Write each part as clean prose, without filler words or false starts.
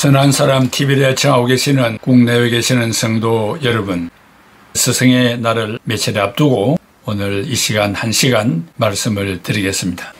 선한 사람 TV를 애청하고 계시는 국내에 계시는 성도 여러분, 스승의 날을 며칠 앞두고 오늘 이 시간 1시간 말씀을 드리겠습니다.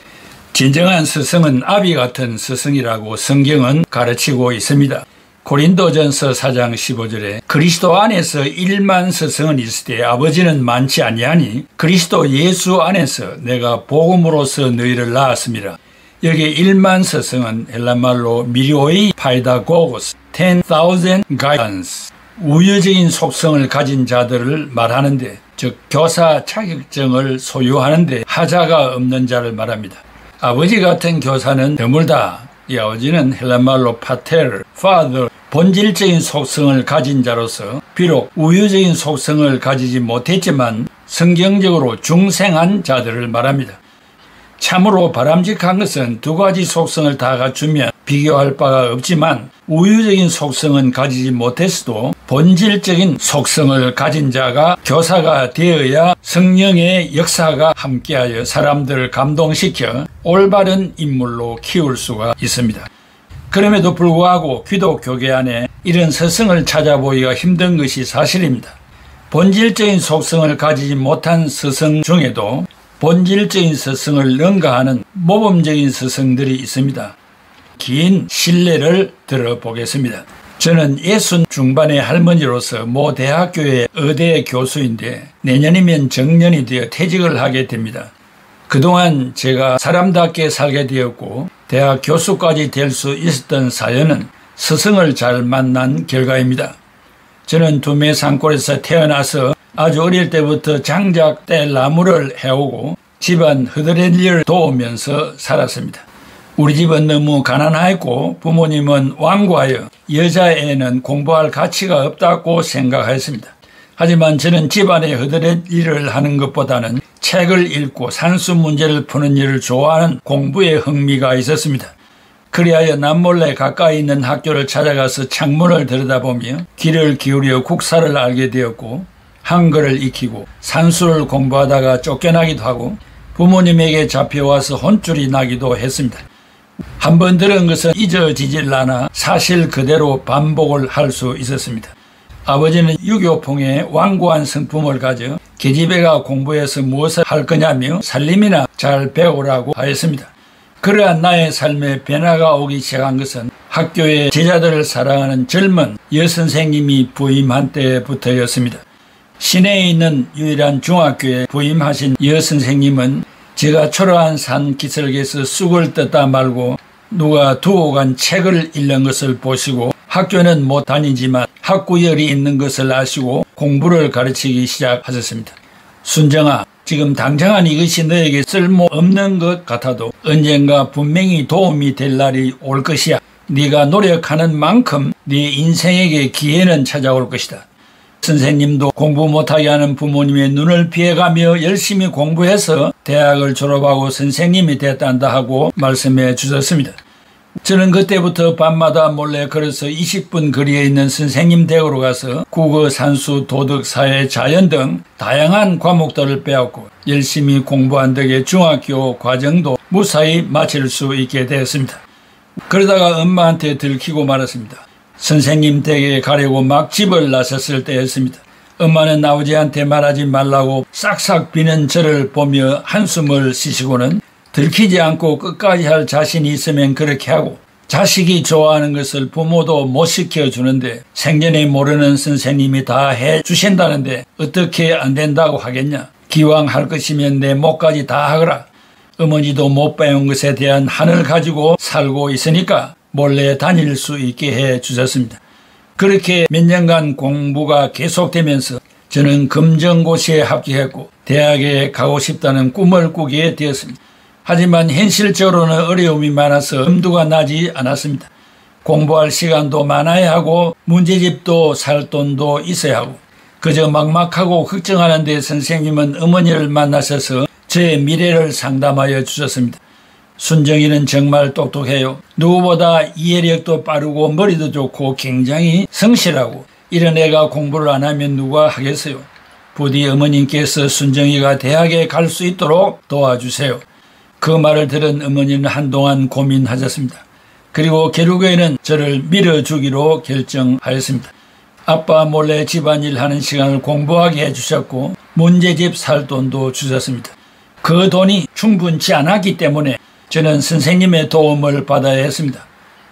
진정한 스승은 아비 같은 스승이라고 성경은 가르치고 있습니다. 고린도전서 4장 15절에 그리스도 안에서 일만 스승은 있을 때 아버지는 많지 아니하니 그리스도 예수 안에서 내가 복음으로서 너희를 낳았습니다. 여기 일만 스승은 헬라말로 미리오이 파이다고고스 10,000 가이던스 우유적인 속성을 가진 자들을 말하는데, 즉 교사 자격증을 소유하는데 하자가 없는 자를 말합니다. 아버지 같은 교사는 드물다. 이 아버지는 헬라말로 파테르, father, 본질적인 속성을 가진 자로서 비록 우유적인 속성을 가지지 못했지만 성경적으로 중생한 자들을 말합니다. 참으로 바람직한 것은 두 가지 속성을 다 갖추면 비교할 바가 없지만 우유적인 속성은 가지지 못했어도 본질적인 속성을 가진 자가 교사가 되어야 성령의 역사가 함께하여 사람들을 감동시켜 올바른 인물로 키울 수가 있습니다. 그럼에도 불구하고 기독교계 안에 이런 스승을 찾아보기가 힘든 것이 사실입니다. 본질적인 속성을 가지지 못한 스승 중에도 본질적인 스승을 능가하는 모범적인 스승들이 있습니다. 긴 신뢰를 들어보겠습니다. 저는 60 중반의 할머니로서 모 대학교의 의대 교수인데 내년이면 정년이 되어 퇴직을 하게 됩니다. 그동안 제가 사람답게 살게 되었고 대학 교수까지 될 수 있었던 사연은 스승을 잘 만난 결과입니다. 저는 두메 산골에서 태어나서 아주 어릴 때부터 장작 뗄 나무를 해오고 집안 흐드렛일을 도우면서 살았습니다. 우리 집은 너무 가난하였고 부모님은 완고하여 여자애는 공부할 가치가 없다고 생각했습니다. 하지만 저는 집안의 흐드렛일을 하는 것보다는 책을 읽고 산수 문제를 푸는 일을 좋아하는 공부에 흥미가 있었습니다. 그리하여 남몰래 가까이 있는 학교를 찾아가서 창문을 들여다보며 귀를 기울여 국사를 알게 되었고 한글을 익히고 산수를 공부하다가 쫓겨나기도 하고 부모님에게 잡혀와서 혼쭐이 나기도 했습니다. 한번 들은 것은 잊어지질 않아 사실 그대로 반복을 할 수 있었습니다. 아버지는 유교풍의 완고한 성품을 가져 계집애가 공부해서 무엇을 할 거냐며 살림이나 잘 배우라고 하였습니다. 그러한 나의 삶에 변화가 오기 시작한 것은 학교에 제자들을 사랑하는 젊은 여선생님이 부임한 때부터였습니다. 시내에 있는 유일한 중학교에 부임하신 여선생님은 제가 초라한 산 기슭에서 쑥을 뜯다 말고 누가 두고 간 책을 읽는 것을 보시고 학교는 못 다니지만 학구열이 있는 것을 아시고 공부를 가르치기 시작하셨습니다. 순정아, 지금 당장은 이것이 너에게 쓸모없는 것 같아도 언젠가 분명히 도움이 될 날이 올 것이야. 네가 노력하는 만큼 네 인생에게 기회는 찾아올 것이다. 선생님도 공부 못하게 하는 부모님의 눈을 피해가며 열심히 공부해서 대학을 졸업하고 선생님이 됐단다 하고 말씀해 주셨습니다. 저는 그때부터 밤마다 몰래 걸어서 20분 거리에 있는 선생님 댁으로 가서 국어, 산수, 도덕, 사회, 자연 등 다양한 과목들을 배웠고 열심히 공부한 덕에 중학교 과정도 무사히 마칠 수 있게 되었습니다. 그러다가 엄마한테 들키고 말았습니다. 선생님 댁에 가려고 막 집을 나섰을 때였습니다. 엄마는 아버지한테 말하지 말라고 싹싹 비는 저를 보며 한숨을 쉬시고는 들키지 않고 끝까지 할 자신이 있으면 그렇게 하고 자식이 좋아하는 것을 부모도 못 시켜주는데 생전에 모르는 선생님이 다 해주신다는데 어떻게 안 된다고 하겠냐. 기왕 할 것이면 내 목까지 다 하거라. 어머니도 못 배운 것에 대한 한을 가지고 살고 있으니까 몰래 다닐 수 있게 해 주셨습니다. 그렇게 몇 년간 공부가 계속되면서 저는 검정고시에 합격했고 대학에 가고 싶다는 꿈을 꾸게 되었습니다. 하지만 현실적으로는 어려움이 많아서 엄두가 나지 않았습니다. 공부할 시간도 많아야 하고 문제집도 살 돈도 있어야 하고 그저 막막하고 걱정하는데 선생님은 어머니를 만나셔서 저의 미래를 상담하여 주셨습니다. 순정이는 정말 똑똑해요. 누구보다 이해력도 빠르고 머리도 좋고 굉장히 성실하고 이런 애가 공부를 안 하면 누가 하겠어요. 부디 어머님께서 순정이가 대학에 갈 수 있도록 도와주세요. 그 말을 들은 어머니는 한동안 고민하셨습니다. 그리고 결국에는 저를 밀어주기로 결정하였습니다. 아빠 몰래 집안일 하는 시간을 공부하게 해주셨고 문제집 살 돈도 주셨습니다. 그 돈이 충분치 않았기 때문에 저는 선생님의 도움을 받아야 했습니다.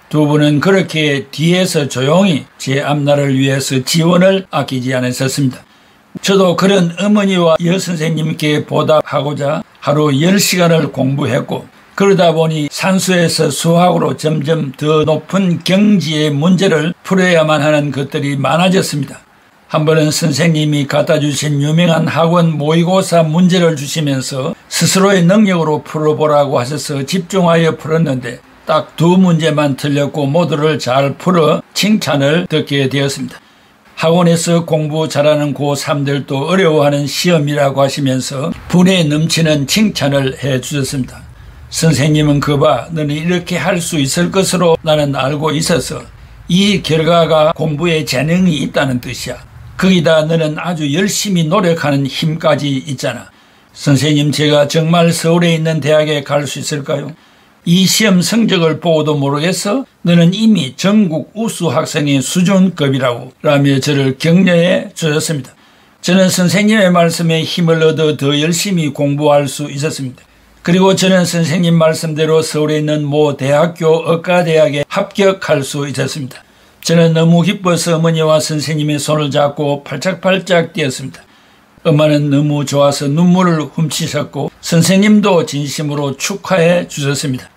두 분은 그렇게 뒤에서 조용히 제 앞날을 위해서 지원을 아끼지 않으셨습니다. 저도 그런 어머니와 여선생님께 보답하고자 하루 10시간을 공부했고 그러다 보니 산수에서 수학으로 점점 더 높은 경지의 문제를 풀어야만 하는 것들이 많아졌습니다. 한 번은 선생님이 갖다 주신 유명한 학원 모의고사 문제를 주시면서 스스로의 능력으로 풀어보라고 하셔서 집중하여 풀었는데 딱 2문제만 틀렸고 모두를 잘 풀어 칭찬을 듣게 되었습니다. 학원에서 공부 잘하는 고3들도 어려워하는 시험이라고 하시면서 분에 넘치는 칭찬을 해 주셨습니다. 선생님은 그봐 너는 이렇게 할 수 있을 것으로 나는 알고 있어서 이 결과가 공부에 재능이 있다는 뜻이야. 거기다 너는 아주 열심히 노력하는 힘까지 있잖아. 선생님 제가 정말 서울에 있는 대학에 갈 수 있을까요? 이 시험 성적을 보고도 모르겠어? 너는 이미 전국 우수 학생의 수준급이라고 라며 저를 격려해 주셨습니다. 저는 선생님의 말씀에 힘을 얻어 더 열심히 공부할 수 있었습니다. 그리고 저는 선생님 말씀대로 서울에 있는 모 대학교 의과대학에 합격할 수 있었습니다. 저는 너무 기뻐서 어머니와 선생님의 손을 잡고 팔짝팔짝 뛰었습니다. 엄마는 너무 좋아서 눈물을 훔치셨고 선생님도 진심으로 축하해 주셨습니다.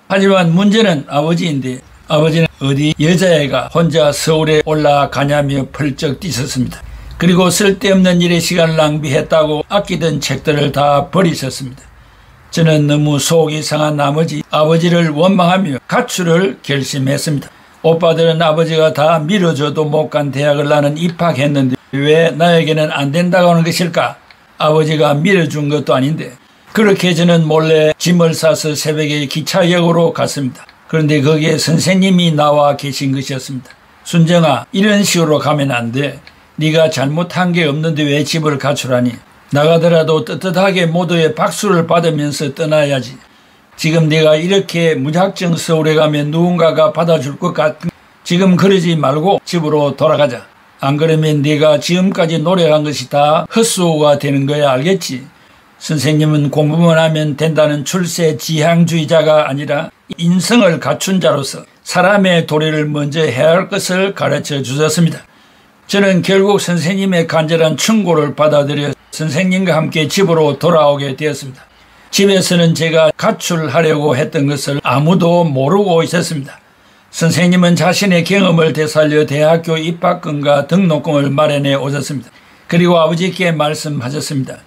하지만 문제는 아버지인데 아버지는 어디 여자애가 혼자 서울에 올라가냐며 펄쩍 뛰셨습니다. 그리고 쓸데없는 일에 시간을 낭비했다고 아끼던 책들을 다 버리셨습니다. 저는 너무 속이 상한 나머지 아버지를 원망하며 가출을 결심했습니다. 오빠들은 아버지가 다 밀어줘도 못 간 대학을 나는 입학했는데 왜 나에게는 안 된다고 하는 것일까? 아버지가 밀어준 것도 아닌데. 그렇게 저는 몰래 짐을 싸서 새벽에 기차역으로 갔습니다. 그런데 거기에 선생님이 나와 계신 것이었습니다. 순정아, 이런 식으로 가면 안 돼. 네가 잘못한 게 없는데 왜 집을 가출하니? 나가더라도 떳떳하게 모두의 박수를 받으면서 떠나야지. 지금 네가 이렇게 무작정 서울에 가면 누군가가 받아줄 것 같은 지금 그러지 말고 집으로 돌아가자. 안 그러면 네가 지금까지 노력한 것이 다 헛수고가 되는 거야, 알겠지? 선생님은 공부만 하면 된다는 출세지향주의자가 아니라 인성을 갖춘 자로서 사람의 도리를 먼저 해야 할 것을 가르쳐 주셨습니다. 저는 결국 선생님의 간절한 충고를 받아들여 선생님과 함께 집으로 돌아오게 되었습니다. 집에서는 제가 가출하려고 했던 것을 아무도 모르고 있었습니다. 선생님은 자신의 경험을 되살려 대학교 입학금과 등록금을 마련해 오셨습니다. 그리고 아버지께 말씀하셨습니다.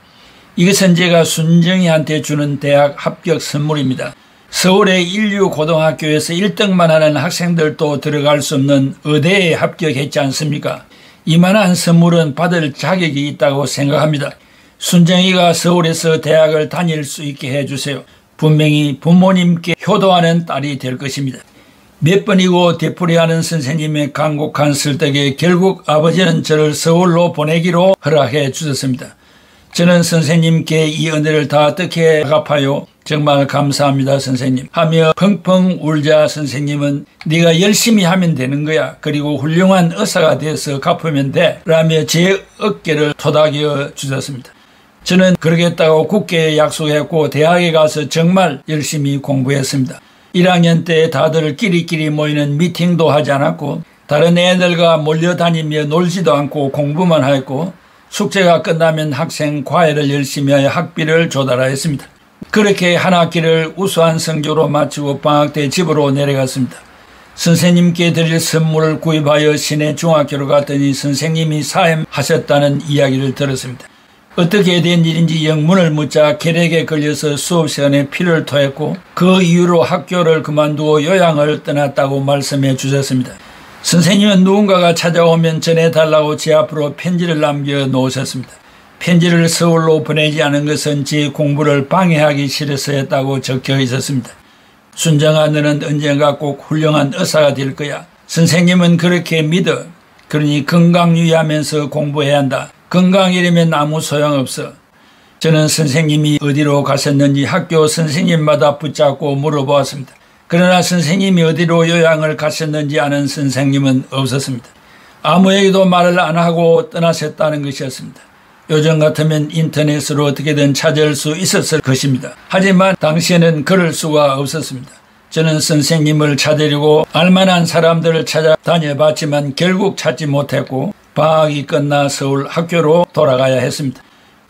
이것은 제가 순정이한테 주는 대학 합격 선물입니다. 서울의 인류고등학교에서 1등만 하는 학생들도 들어갈 수 없는 의대에 합격했지 않습니까? 이만한 선물은 받을 자격이 있다고 생각합니다. 순정이가 서울에서 대학을 다닐 수 있게 해주세요. 분명히 부모님께 효도하는 딸이 될 것입니다. 몇 번이고 되풀이하는 선생님의 간곡한 설득에 결국 아버지는 저를 서울로 보내기로 허락해 주셨습니다. 저는 선생님께 이 은혜를 다 어떻게 갚아요? 정말 감사합니다 선생님 하며 펑펑 울자 선생님은 네가 열심히 하면 되는 거야. 그리고 훌륭한 의사가 돼서 갚으면 돼 라며 제 어깨를 토닥여 주셨습니다. 저는 그러겠다고 굳게 약속했고 대학에 가서 정말 열심히 공부했습니다. 1학년 때 다들 끼리끼리 모이는 미팅도 하지 않았고 다른 애들과 몰려다니며 놀지도 않고 공부만 했고 숙제가 끝나면 학생 과외를 열심히 하여 학비를 조달하였습니다. 그렇게 한 학기를 우수한 성적으로 마치고 방학 때 집으로 내려갔습니다. 선생님께 드릴 선물을 구입하여 시내 중학교로 갔더니 선생님이 사임하셨다는 이야기를 들었습니다. 어떻게 된 일인지 영문을 묻자 결핵에 걸려서 수업 시간에 피를 토했고 그 이후로 학교를 그만두고 요양을 떠났다고 말씀해 주셨습니다. 선생님은 누군가가 찾아오면 전해달라고 제 앞으로 편지를 남겨 놓으셨습니다. 편지를 서울로 보내지 않은 것은 제 공부를 방해하기 싫어서였다고 적혀 있었습니다. 순정아 너는 언젠가 꼭 훌륭한 의사가 될 거야. 선생님은 그렇게 믿어. 그러니 건강 유의하면서 공부해야 한다. 건강이라면 아무 소용없어. 저는 선생님이 어디로 가셨는지 학교 선생님마다 붙잡고 물어보았습니다. 그러나 선생님이 어디로 요양을 가셨는지 아는 선생님은 없었습니다. 아무에게도 말을 안 하고 떠나셨다는 것이었습니다. 요즘 같으면 인터넷으로 어떻게든 찾을 수 있었을 것입니다. 하지만 당시에는 그럴 수가 없었습니다. 저는 선생님을 찾으려고 알만한 사람들을 찾아다녀봤지만 결국 찾지 못했고 방학이 끝나 서울 학교로 돌아가야 했습니다.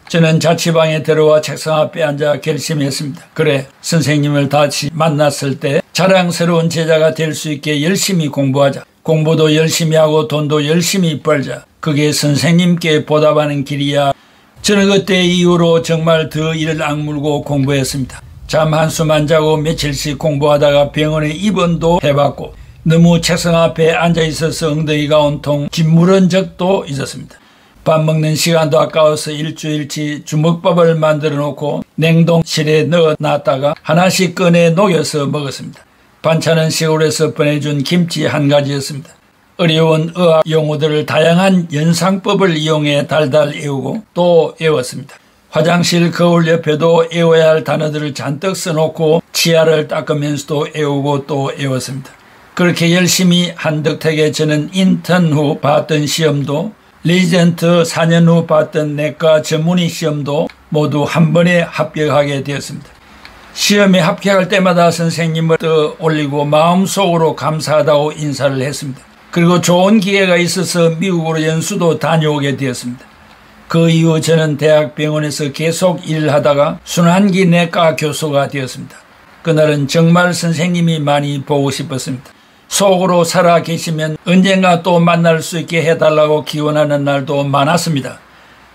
저는 자취방에 들어와 책상 앞에 앉아 결심했습니다. 그래, 선생님을 다시 만났을 때 자랑스러운 제자가 될 수 있게 열심히 공부하자. 공부도 열심히 하고 돈도 열심히 벌자. 그게 선생님께 보답하는 길이야. 저는 그때 이후로 정말 더 이를 악물고 공부했습니다. 잠 한숨 자고 며칠씩 공부하다가 병원에 입원도 해봤고 너무 책상 앞에 앉아있어서 엉덩이가 온통 짓무른 적도 있었습니다. 밥 먹는 시간도 아까워서 일주일치 주먹밥을 만들어 놓고 냉동실에 넣어 놨다가 하나씩 꺼내 녹여서 먹었습니다. 반찬은 시골에서 보내준 김치 한 가지였습니다. 어려운 의학 용어들을 다양한 연상법을 이용해 달달 외우고 또 외웠습니다. 화장실 거울 옆에도 외워야 할 단어들을 잔뜩 써놓고 치아를 닦으면서도 외우고 또 외웠습니다. 그렇게 열심히 한 덕택에 저는 인턴 후 봤던 시험도 레지던트 4년 후 봤던 내과 전문의 시험도 모두 한 번에 합격하게 되었습니다. 시험에 합격할 때마다 선생님을 떠올리고 마음속으로 감사하다고 인사를 했습니다. 그리고 좋은 기회가 있어서 미국으로 연수도 다녀오게 되었습니다. 그 이후 저는 대학병원에서 계속 일을 하다가 순환기 내과 교수가 되었습니다. 그날은 정말 선생님이 많이 보고 싶었습니다. 속으로 살아 계시면 언젠가 또 만날 수 있게 해달라고 기원하는 날도 많았습니다.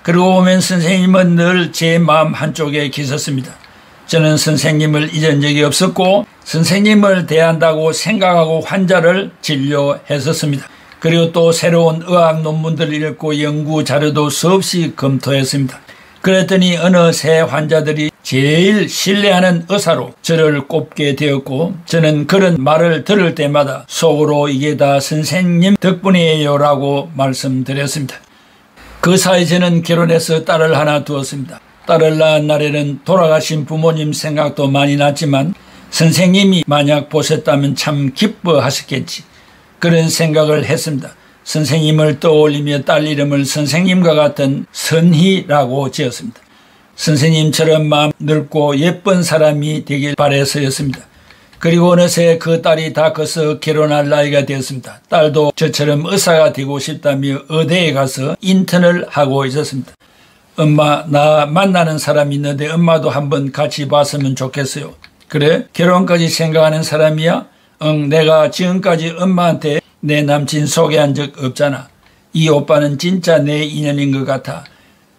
그러고 보면 선생님은 늘 제 마음 한쪽에 계셨습니다. 저는 선생님을 잊은 적이 없었고 선생님을 대한다고 생각하고 환자를 진료했었습니다. 그리고 또 새로운 의학 논문들을 읽고 연구 자료도 수없이 검토했습니다. 그랬더니 어느새 환자들이 제일 신뢰하는 의사로 저를 꼽게 되었고 저는 그런 말을 들을 때마다 속으로 이게 다 선생님 덕분이에요 라고 말씀드렸습니다. 그 사이 저는 결혼해서 딸을 하나 두었습니다. 딸을 낳은 날에는 돌아가신 부모님 생각도 많이 났지만 선생님이 만약 보셨다면 참 기뻐하셨겠지. 그런 생각을 했습니다. 선생님을 떠올리며 딸 이름을 선생님과 같은 선희라고 지었습니다. 선생님처럼 마음 넓고 예쁜 사람이 되길 바래서였습니다. 그리고 어느새 그 딸이 다 커서 결혼할 나이가 되었습니다. 딸도 저처럼 의사가 되고 싶다며 의대에 가서 인턴을 하고 있었습니다. 엄마, 나 만나는 사람이 있는데 엄마도 한번 같이 봤으면 좋겠어요. 그래? 결혼까지 생각하는 사람이야? 응, 내가 지금까지 엄마한테 내 남친 소개한 적 없잖아. 이 오빠는 진짜 내 인연인 것 같아.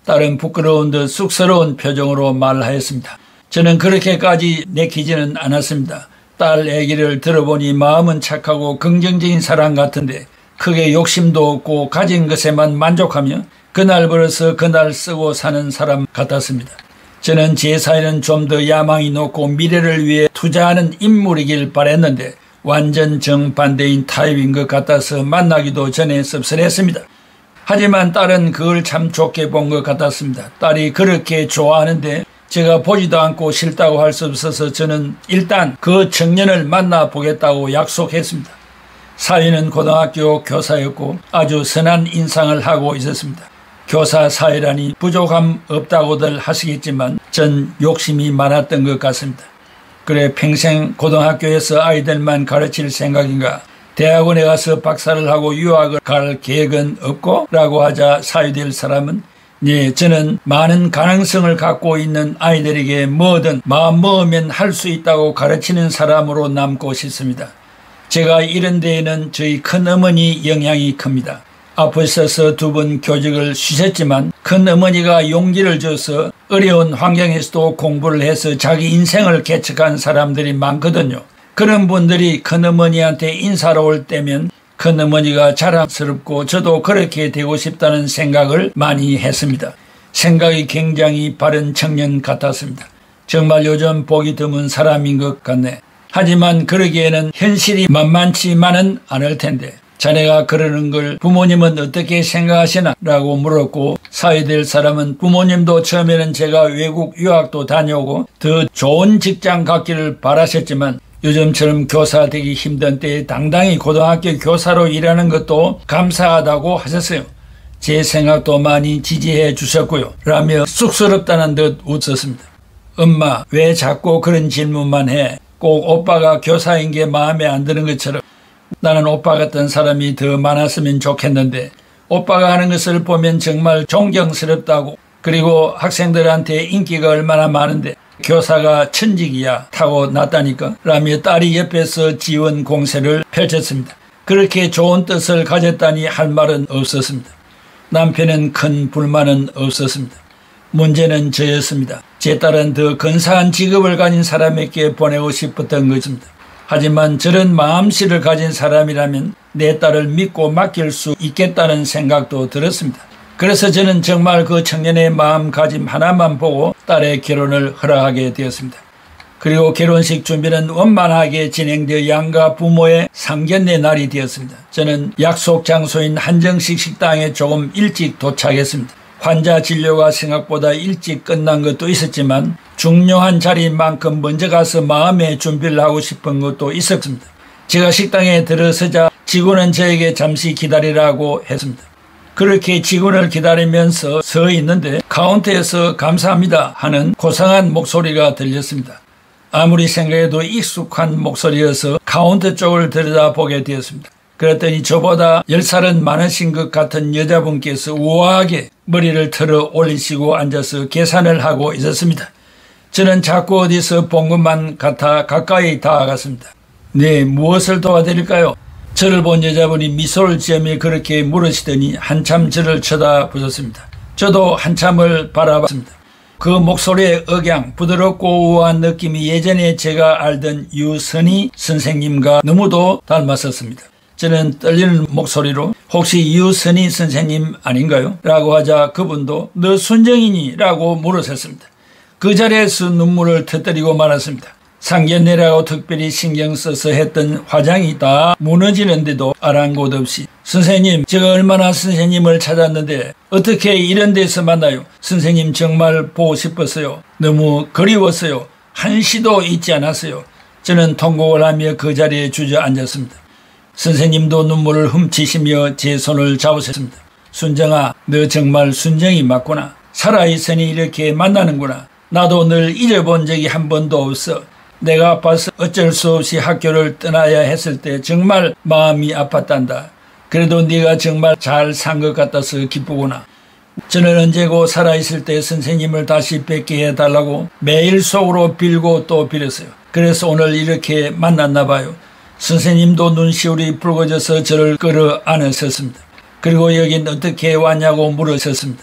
딸은 부끄러운 듯 쑥스러운 표정으로 말하였습니다. 저는 그렇게까지 내키지는 않았습니다. 딸 얘기를 들어보니 마음은 착하고 긍정적인 사람 같은데 크게 욕심도 없고 가진 것에만 만족하며 그날 벌어서 그날 쓰고 사는 사람 같았습니다. 저는 제 사이는 좀 더 야망이 높고 미래를 위해 투자하는 인물이길 바랬는데 완전 정반대인 타입인 것 같아서 만나기도 전에 씁쓸했습니다. 하지만 딸은 그걸 참 좋게 본 것 같았습니다. 딸이 그렇게 좋아하는데 제가 보지도 않고 싫다고 할 수 없어서 저는 일단 그 청년을 만나보겠다고 약속했습니다. 사위는 고등학교 교사였고 아주 선한 인상을 하고 있었습니다. 교사 사위라니 부족함 없다고들 하시겠지만 전 욕심이 많았던 것 같습니다. 그래, 평생 고등학교에서 아이들만 가르칠 생각인가? 대학원에 가서 박사를 하고 유학을 갈 계획은 없고? 라고 하자 사위될 사람은 네, 저는 많은 가능성을 갖고 있는 아이들에게 뭐든 마음 먹으면 할 수 있다고 가르치는 사람으로 남고 싶습니다. 제가 이런 데에는 저희 큰어머니 영향이 큽니다. 아프셔서 2번 교직을 쉬셨지만 큰어머니가 용기를 줘서 어려운 환경에서도 공부를 해서 자기 인생을 개척한 사람들이 많거든요. 그런 분들이 큰어머니한테 인사로 올 때면 큰어머니가 자랑스럽고 저도 그렇게 되고 싶다는 생각을 많이 했습니다. 생각이 굉장히 바른 청년 같았습니다. 정말 요즘 보기 드문 사람인 것 같네. 하지만 그러기에는 현실이 만만치만은 않을 텐데 자네가 그러는 걸 부모님은 어떻게 생각하시나? 라고 물었고 사회될 사람은 부모님도 처음에는 제가 외국 유학도 다녀오고 더 좋은 직장 갖기를 바라셨지만 요즘처럼 교사 되기 힘든 때에 당당히 고등학교 교사로 일하는 것도 감사하다고 하셨어요. 제 생각도 많이 지지해 주셨고요. 라며 쑥스럽다는 듯 웃었습니다. 엄마, 왜 자꾸 그런 질문만 해? 꼭 오빠가 교사인 게 마음에 안 드는 것처럼. 나는 오빠 같은 사람이 더 많았으면 좋겠는데 오빠가 하는 것을 보면 정말 존경스럽다고, 그리고 학생들한테 인기가 얼마나 많은데 교사가 천직이야 타고났다니까 라며 딸이 옆에서 지원 공세를 펼쳤습니다. 그렇게 좋은 뜻을 가졌다니 할 말은 없었습니다. 남편은 큰 불만은 없었습니다. 문제는 저였습니다. 제 딸은 더 근사한 직업을 가진 사람에게 보내고 싶었던 것입니다. 하지만 저런 마음씨를 가진 사람이라면 내 딸을 믿고 맡길 수 있겠다는 생각도 들었습니다. 그래서 저는 정말 그 청년의 마음가짐 하나만 보고 딸의 결혼을 허락하게 되었습니다. 그리고 결혼식 준비는 원만하게 진행되어 양가 부모의 상견례 날이 되었습니다. 저는 약속 장소인 한정식 식당에 조금 일찍 도착했습니다. 환자 진료가 생각보다 일찍 끝난 것도 있었지만 중요한 자리인 만큼 먼저 가서 마음의 준비를 하고 싶은 것도 있었습니다. 제가 식당에 들어서자 직원은 저에게 잠시 기다리라고 했습니다. 그렇게 직원을 기다리면서 서 있는데 카운터에서 감사합니다 하는 고상한 목소리가 들렸습니다. 아무리 생각해도 익숙한 목소리여서 카운터 쪽을 들여다보게 되었습니다. 그랬더니 저보다 10살은 많으신 것 같은 여자분께서 우아하게 머리를 틀어 올리시고 앉아서 계산을 하고 있었습니다. 저는 자꾸 어디서 본 것만 같아 가까이 다가갔습니다. 네, 무엇을 도와드릴까요? 저를 본 여자분이 미소를 지으며 그렇게 물으시더니 한참 저를 쳐다보셨습니다. 저도 한참을 바라봤습니다. 그 목소리의 억양, 부드럽고 우아한 느낌이 예전에 제가 알던 유선희 선생님과 너무도 닮았었습니다. 저는 떨리는 목소리로 혹시 유선희 선생님 아닌가요? 라고 하자 그분도 너 순정이니? 라고 물으셨습니다. 그 자리에서 눈물을 터뜨리고 말았습니다. 상견례라고 특별히 신경 써서 했던 화장이 다 무너지는데도 아랑곳 없이 선생님, 제가 얼마나 선생님을 찾았는데 어떻게 이런 데서 만나요? 선생님 정말 보고 싶었어요. 너무 그리웠어요. 한시도 잊지 않았어요. 저는 통곡을 하며 그 자리에 주저앉았습니다. 선생님도 눈물을 훔치시며 제 손을 잡으셨습니다. 순정아, 너 정말 순정이 맞구나. 살아있으니 이렇게 만나는구나. 나도 늘 잊어본 적이 한 번도 없어. 내가 아파서 어쩔 수 없이 학교를 떠나야 했을 때 정말 마음이 아팠단다. 그래도 네가 정말 잘 산 것 같아서 기쁘구나. 저는 언제고 살아있을 때 선생님을 다시 뵙게 해달라고 매일 속으로 빌고 또 빌었어요. 그래서 오늘 이렇게 만났나 봐요. 선생님도 눈시울이 붉어져서 저를 끌어안으셨습니다. 그리고 여긴 어떻게 왔냐고 물으셨습니다.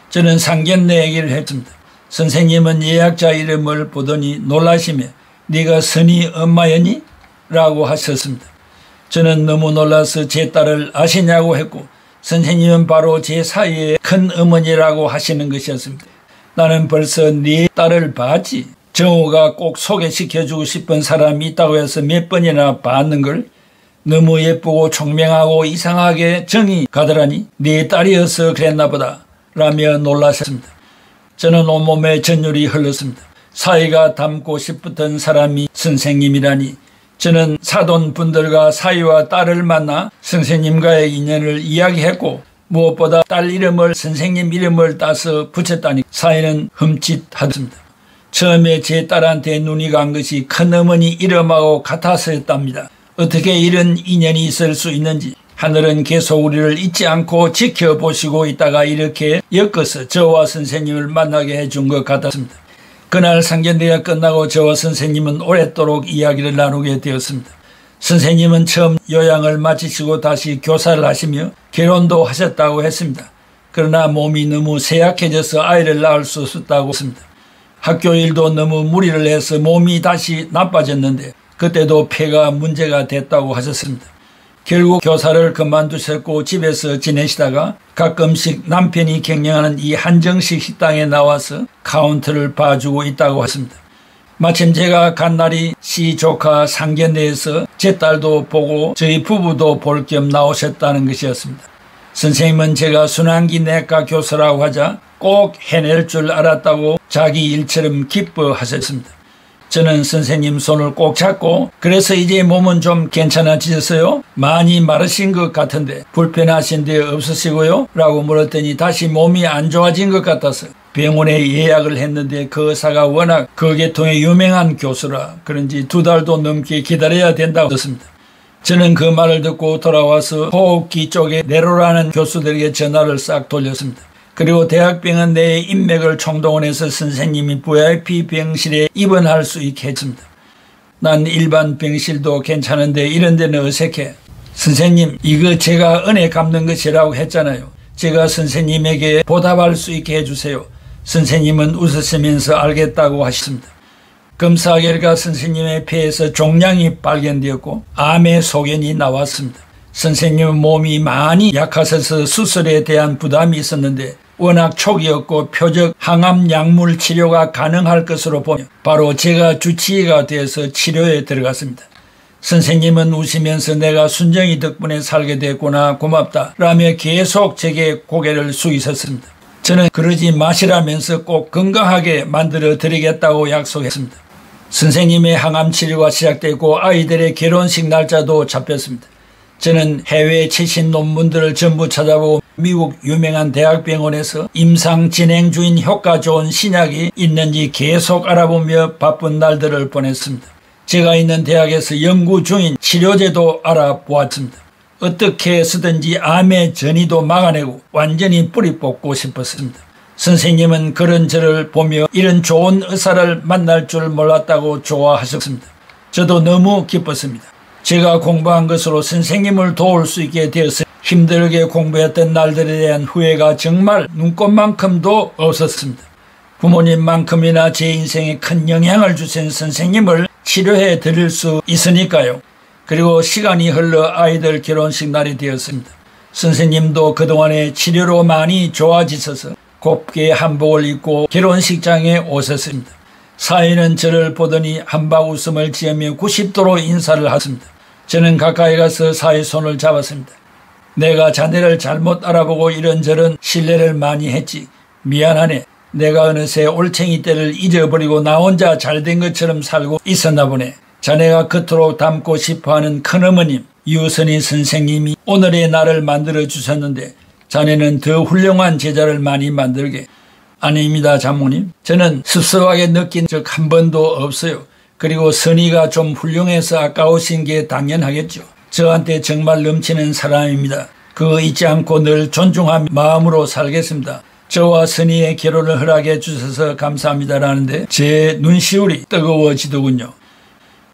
저는 상견례 얘기를 했습니다. 선생님은 예약자 이름을 보더니 놀라시며 네가 선희 엄마였니? 라고 하셨습니다. 저는 너무 놀라서 제 딸을 아시냐고 했고 선생님은 바로 제 사이의 큰 어머니라고 하시는 것이었습니다. 나는 벌써 네 딸을 봤지. 정우가 꼭 소개시켜주고 싶은 사람이 있다고 해서 몇 번이나 봤는걸. 너무 예쁘고 총명하고 이상하게 정이 가더라니. 네 딸이어서 그랬나 보다 라며 놀라셨습니다. 저는 온몸에 전율이 흘렀습니다. 사이가 닮고 싶었던 사람이 선생님이라니. 저는 사돈분들과 사위와 딸을 만나 선생님과의 인연을 이야기했고 무엇보다 딸 이름을 선생님 이름을 따서 붙였다니 사위는 흠칫하였습니다. 처음에 제 딸한테 눈이 간 것이 큰어머니 이름하고 같아서였답니다. 어떻게 이런 인연이 있을 수 있는지 하늘은 계속 우리를 잊지 않고 지켜보시고 있다가 이렇게 엮어서 저와 선생님을 만나게 해준 것 같았습니다. 그날 상견례가 끝나고 저와 선생님은 오랫도록 이야기를 나누게 되었습니다. 선생님은 처음 요양을 마치시고 다시 교사를 하시며 결혼도 하셨다고 했습니다. 그러나 몸이 너무 쇠약해져서 아이를 낳을 수 없었다고 했습니다. 학교 일도 너무 무리를 해서 몸이 다시 나빠졌는데 그때도 폐가 문제가 됐다고 하셨습니다. 결국 교사를 그만두셨고 집에서 지내시다가 가끔씩 남편이 경영하는 이 한정식 식당에 나와서 카운터를 봐주고 있다고 했습니다. 마침 제가 간 날이 시 조카 상견례에서 제 딸도 보고 저희 부부도 볼 겸 나오셨다는 것이었습니다. 선생님은 제가 순환기 내과 교사라고 하자 꼭 해낼 줄 알았다고 자기 일처럼 기뻐하셨습니다. 저는 선생님 손을 꼭 잡고 그래서 이제 몸은 좀 괜찮아지셨어요? 많이 마르신 것 같은데 불편하신 데 없으시고요? 라고 물었더니 다시 몸이 안 좋아진 것 같아서 병원에 예약을 했는데 그 의사가 워낙 그 계통의 유명한 교수라 그런지 2달도 넘게 기다려야 된다고 했습니다. 저는 그 말을 듣고 돌아와서 호흡기 쪽에 내로라는 교수들에게 전화를 싹 돌렸습니다. 그리고 대학병원 내에 인맥을 총동원해서 선생님이 VIP 병실에 입원할 수 있게 했습니다. 난 일반 병실도 괜찮은데 이런 데는 어색해. 선생님, 이거 제가 은혜 갚는 것이라고 했잖아요. 제가 선생님에게 보답할 수 있게 해주세요. 선생님은 웃으시면서 알겠다고 하셨습니다. 검사 결과 선생님의 폐에서 종양이 발견되었고 암의 소견이 나왔습니다. 선생님은 몸이 많이 약하셔서 수술에 대한 부담이 있었는데 워낙 초기였고 표적 항암 약물 치료가 가능할 것으로 보며 바로 제가 주치의가 되어서 치료에 들어갔습니다. 선생님은 웃으면서 내가 순정이 덕분에 살게 됐구나 고맙다 라며 계속 제게 고개를 숙이셨습니다. 저는 그러지 마시라면서 꼭 건강하게 만들어 드리겠다고 약속했습니다. 선생님의 항암 치료가 시작되고 아이들의 결혼식 날짜도 잡혔습니다. 저는 해외 최신 논문들을 전부 찾아보고 미국 유명한 대학병원에서 임상 진행 중인 효과 좋은 신약이 있는지 계속 알아보며 바쁜 날들을 보냈습니다. 제가 있는 대학에서 연구 중인 치료제도 알아보았습니다. 어떻게 쓰든지 암의 전이도 막아내고 완전히 뿌리 뽑고 싶었습니다. 선생님은 그런 저를 보며 이런 좋은 의사를 만날 줄 몰랐다고 좋아하셨습니다. 저도 너무 기뻤습니다. 제가 공부한 것으로 선생님을 도울 수 있게 되어서 힘들게 공부했던 날들에 대한 후회가 정말 눈꼽만큼도 없었습니다. 부모님만큼이나 제 인생에 큰 영향을 주신 선생님을 치료해 드릴 수 있으니까요. 그리고 시간이 흘러 아이들 결혼식 날이 되었습니다. 선생님도 그동안에 치료로 많이 좋아지셔서 곱게 한복을 입고 결혼식장에 오셨습니다. 사위는 저를 보더니 한박 웃음을 지으며 90도로 인사를 하셨습니다. 저는 가까이 가서 사위 손을 잡았습니다. 내가 자네를 잘못 알아보고 이런저런 신뢰를 많이 했지. 미안하네. 내가 어느새 올챙이 때를 잊어버리고 나 혼자 잘된 것처럼 살고 있었나 보네. 자네가 그토록 닮고 싶어하는 큰어머님 유선희 선생님이 오늘의 나를 만들어 주셨는데 자네는 더 훌륭한 제자를 많이 만들게. 아닙니다, 장모님. 저는 습섭하게 느낀 적 한 번도 없어요. 그리고 선희가 좀 훌륭해서 아까우신 게 당연하겠죠. 저한테 정말 넘치는 사람입니다. 그거 잊지 않고 늘 존중한 마음으로 살겠습니다. 저와 선희의 결혼을 허락해 주셔서 감사합니다라는데 제 눈시울이 뜨거워지더군요.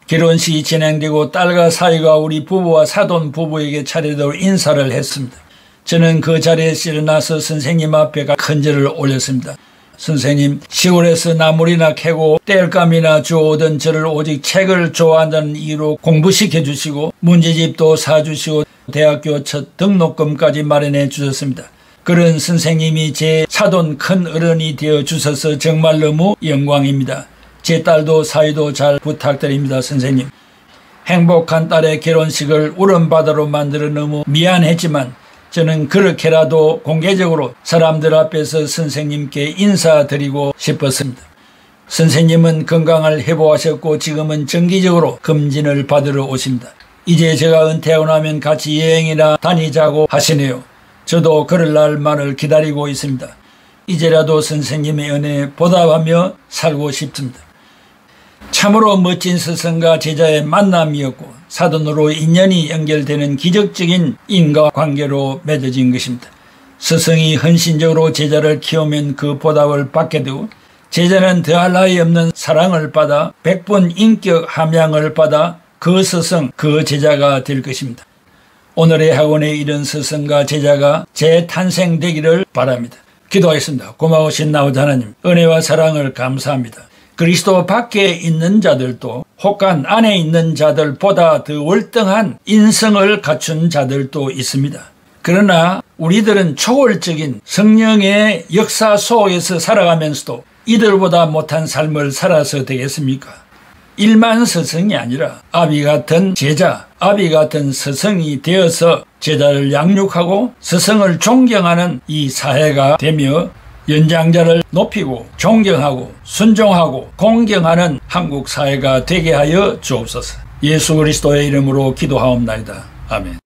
결혼식이 진행되고 딸과 사위가 우리 부부와 사돈 부부에게 차례대로 인사를 했습니다. 저는 그 자리에 일어나서 선생님 앞에 큰절을 올렸습니다. 선생님, 시골에서 나물이나 캐고 땔감이나 주워오던 저를 오직 책을 좋아한다는 이유로 공부시켜 주시고 문제집도 사주시고 대학교 첫 등록금까지 마련해 주셨습니다. 그런 선생님이 제 사돈 큰 어른이 되어 주셔서 정말 너무 영광입니다. 제 딸도 사위도 잘 부탁드립니다, 선생님. 행복한 딸의 결혼식을 울음바다로 만들어 너무 미안했지만 저는 그렇게라도 공개적으로 사람들 앞에서 선생님께 인사드리고 싶었습니다. 선생님은 건강을 회복하셨고 지금은 정기적으로 검진을 받으러 오십니다. 이제 제가 은퇴하고 나면 같이 여행이나 다니자고 하시네요. 저도 그럴 날만을 기다리고 있습니다. 이제라도 선생님의 은혜에 보답하며 살고 싶습니다. 참으로 멋진 스승과 제자의 만남이었고 사돈으로 인연이 연결되는 기적적인 인과관계로 맺어진 것입니다. 스승이 헌신적으로 제자를 키우면 그 보답을 받게 되고 제자는 더할 나위 없는 사랑을 받아 백분 인격 함양을 받아 그 스승, 그 제자가 될 것입니다. 오늘의 학원에 이런 스승과 제자가 재탄생되기를 바랍니다. 기도하겠습니다. 고마우신 아버지 하나님, 은혜와 사랑을 감사합니다. 그리스도 밖에 있는 자들도 혹한 안에 있는 자들보다 더 월등한 인성을 갖춘 자들도 있습니다. 그러나 우리들은 초월적인 성령의 역사 속에서 살아가면서도 이들보다 못한 삶을 살아서 되겠습니까? 일만 스승이 아니라 아비 같은 제자, 아비 같은 스승이 되어서 제자를 양육하고 스승을 존경하는 이 사회가 되며 연장자를 높이고 존경하고 순종하고 공경하는 한국 사회가 되게 하여 주옵소서. 예수 그리스도의 이름으로 기도하옵나이다. 아멘.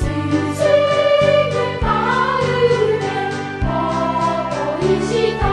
스승의 마음에 어버이시다.